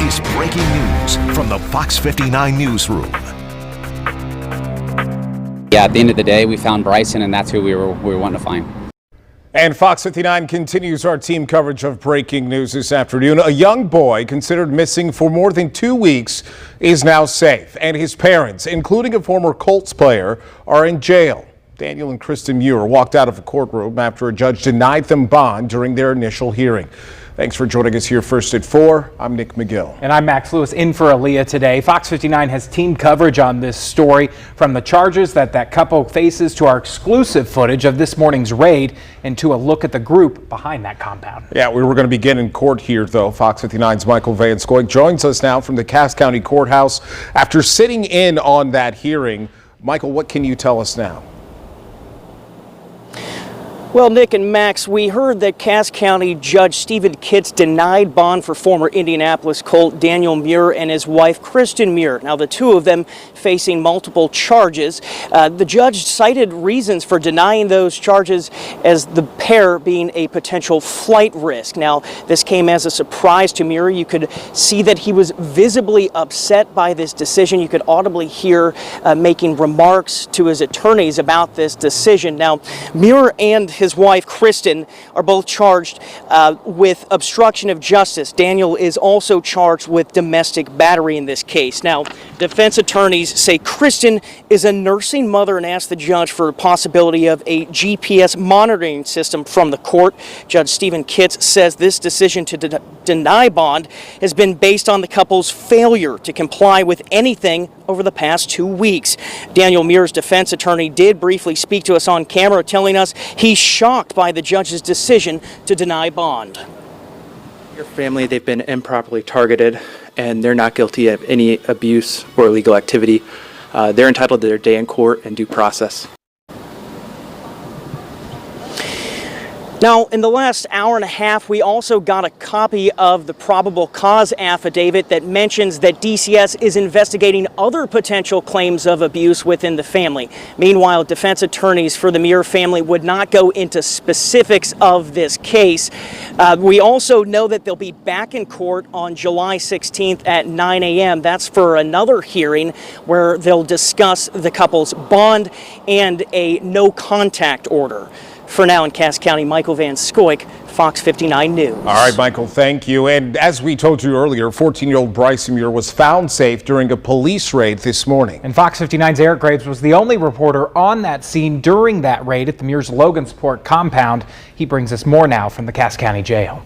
is breaking news from the Fox 59 newsroom. Yeah, at the end of the day, we found Bryson, and that's who we were wanting to find. And Fox 59 continues our team coverage of breaking news this afternoon. A young boy considered missing for more than 2 weeks is now safe, and his parents, including a former Colts player, are in jail. Daniel and Kristen Muir walked out of a courtroom after a judge denied them bond during their initial hearing. Thanks for joining us here first at 4. I'm Nick McGill. And I'm Max Lewis in for Aaliyah today. Fox 59 has team coverage on this story, from the charges that couple faces to our exclusive footage of this morning's raid and to a look at the group behind that compound. Yeah, we were going to begin in court here, though. Fox 59's Michael Van Scoik joins us now from the Cass County Courthouse after sitting in on that hearing. Michael, what can you tell us now? Well, Nick and Max, we heard that Cass County Judge Stephen Kitts denied bond for former Indianapolis Colt Daniel Muir and his wife Kristen Muir. Now, the two of them facing multiple charges. The judge cited reasons for denying those charges as the pair being a potential flight risk. Now, this came as a surprise to Muir. You could see that he was visibly upset by this decision. You could audibly hear making remarks to his attorneys about this decision. Now, Muir and his wife Kristen are both charged with obstruction of justice. Daniel is also charged with domestic battery in this case. Now, defense attorneys say Kristen is a nursing mother and asked the judge for a possibility of a GPS monitoring system from the court. Judge Stephen Kitts says this decision to deny bond has been based on the couple's failure to comply with anything over the past 2 weeks. Daniel Muir's defense attorney did briefly speak to us on camera, telling us he's shocked by the judge's decision to deny bond. Your family, they've been improperly targeted, and they're not guilty of any abuse or illegal activity. They're entitled to their day in court and due process. Now, in the last hour and a half, we also got a copy of the probable cause affidavit that mentions that DCS is investigating other potential claims of abuse within the family. Meanwhile, defense attorneys for the Muir family would not go into specifics of this case. We also know that they'll be back in court on July 16th at 9 a.m. That's for another hearing where they'll discuss the couple's bond and a no contact order. For now in Cass County, Michael Van Scoik, Fox 59 News. All right, Michael, thank you. And as we told you earlier, 14-year-old Bryson Muir was found safe during a police raid this morning. And Fox 59's Eric Graves was the only reporter on that scene during that raid at the Muir's Logansport compound. He brings us more now from the Cass County Jail.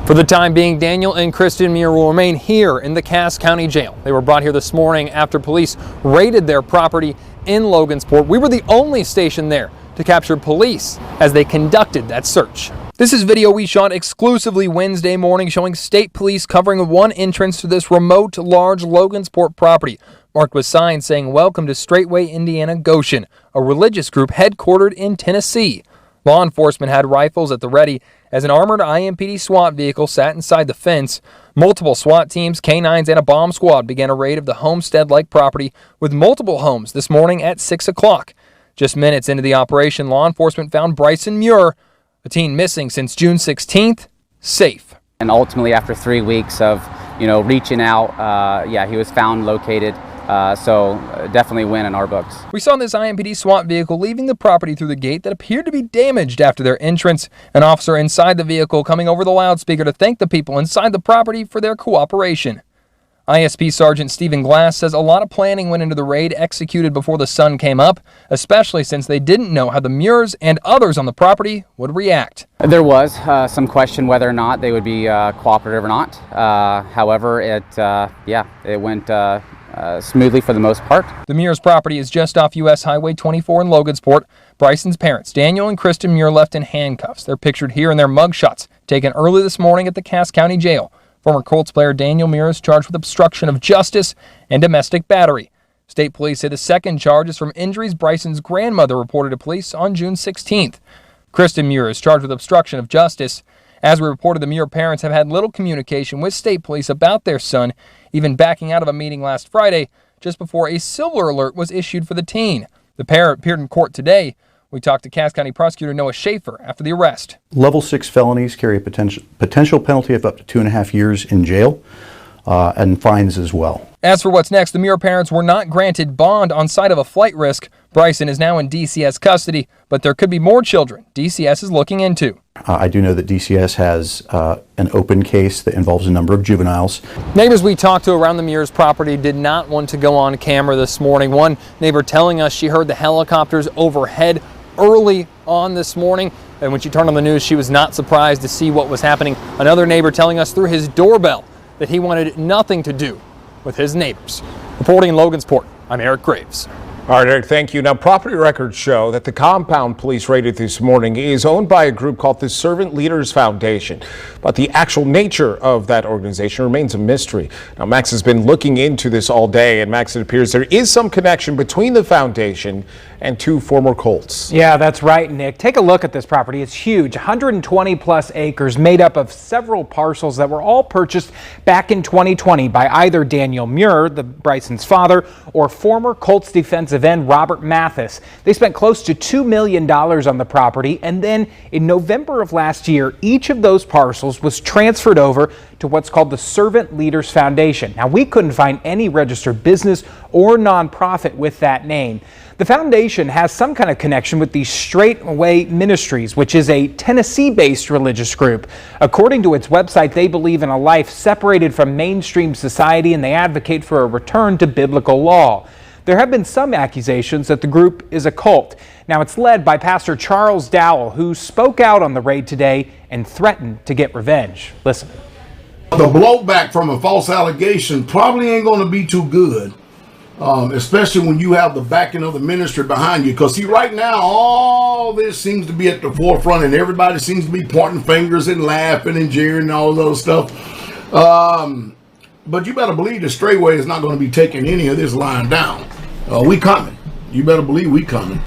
For the time being, Daniel and Kristen Muir will remain here in the Cass County Jail. They were brought here this morning after police raided their property in Logansport. We were the only station there to capture police as they conducted that search. This is video we shot exclusively Wednesday morning showing state police covering one entrance to this remote, large Logansport property, marked with signs saying "Welcome to Straightway Indiana Goshen," a religious group headquartered in Tennessee. Law enforcement had rifles at the ready as an armored IMPD SWAT vehicle sat inside the fence. Multiple SWAT teams, K-9s, and a bomb squad began a raid of the homestead-like property with multiple homes this morning at 6 o'clock. Just minutes into the operation, law enforcement found Bryson Muir, a teen missing since June 16th, safe. And ultimately, after 3 weeks of, reaching out, he was found, located. So definitely win in our books. We saw this IMPD SWAT vehicle leaving the property through the gate that appeared to be damaged after their entrance. An officer inside the vehicle coming over the loudspeaker to thank the people inside the property for their cooperation. ISP Sergeant Stephen Glass says a lot of planning went into the raid executed before the sun came up, especially since they didn't know how the Muirs and others on the property would react. There was some question whether or not they would be cooperative or not. However, it went smoothly for the most part. The Muirs property is just off U.S. Highway 24 in Logansport. Bryson's parents, Daniel and Kristen Muir, left in handcuffs. They're pictured here in their mugshots, taken early this morning at the Cass County Jail. Former Colts player Daniel Muir is charged with obstruction of justice and domestic battery. State police say the second charge is from injuries Bryson's grandmother reported to police on June 16th. Kristen Muir is charged with obstruction of justice. As we reported, the Muir parents have had little communication with state police about their son, even backing out of a meeting last Friday just before a silver alert was issued for the teen. The pair appeared in court today. We talked to Cass County Prosecutor Noah Schaefer after the arrest. Level 6 felonies carry a potential penalty of up to 2.5 years in jail. and fines as well. As for what's next, the Muir parents were not granted bond on site of a flight risk. Bryson is now in DCS custody, but there could be more children DCS is looking into. I do know that DCS has an open case that involves a number of juveniles. Neighbors we talked to around the Muirs property did not want to go on camera this morning. One neighbor telling us she heard the helicopters overhead early on this morning, and when she turned on the news, she was not surprised to see what was happening. Another neighbor telling us through his doorbell that he wanted nothing to do with his neighbors. Reporting in Logansport, I'm Eric Graves. All right, Eric, thank you. Now, property records show that the compound police raided this morning is owned by a group called the Servant Leaders Foundation, but the actual nature of that organization remains a mystery. Now, Max has been looking into this all day, and Max, it appears there is some connection between the foundation and two former Colts. Yeah, that's right, Nick. Take a look at this property. It's huge, 120 plus acres made up of several parcels that were all purchased back in 2020 by either Daniel Muir, the Bryson's father, or former Colts defensive end Robert Mathis. They spent close to $2 million on the property, and then in November of last year, each of those parcels was transferred over to what's called the Servant Leaders Foundation. Now, we couldn't find any registered business or nonprofit with that name. The foundation has some kind of connection with the Straightway Ministries, which is a Tennessee-based religious group. According to its website, they believe in a life separated from mainstream society, and they advocate for a return to biblical law. There have been some accusations that the group is a cult. Now, it's led by Pastor Charles Dowell, who spoke out on the raid today and threatened to get revenge. Listen. The blowback from a false allegation probably ain't going to be too good. Especially when you have the backing of the ministry behind you. Because see, right now, all this seems to be at the forefront, and everybody seems to be pointing fingers and laughing and jeering and all those stuff. But you better believe the Straightway is not going to be taking any of this lying down. We coming. You better believe we coming.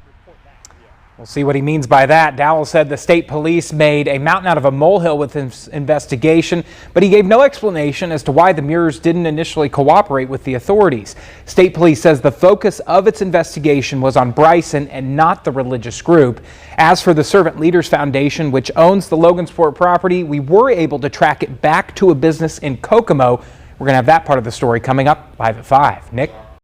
We'll see what he means by that. Dowell said the state police made a mountain out of a molehill with his investigation, but he gave no explanation as to why the Muirs didn't initially cooperate with the authorities. State police says the focus of its investigation was on Bryson and not the religious group. As for the Servant Leaders Foundation, which owns the Logansport property, we were able to track it back to a business in Kokomo. We're going to have that part of the story coming up live at 5. Nick?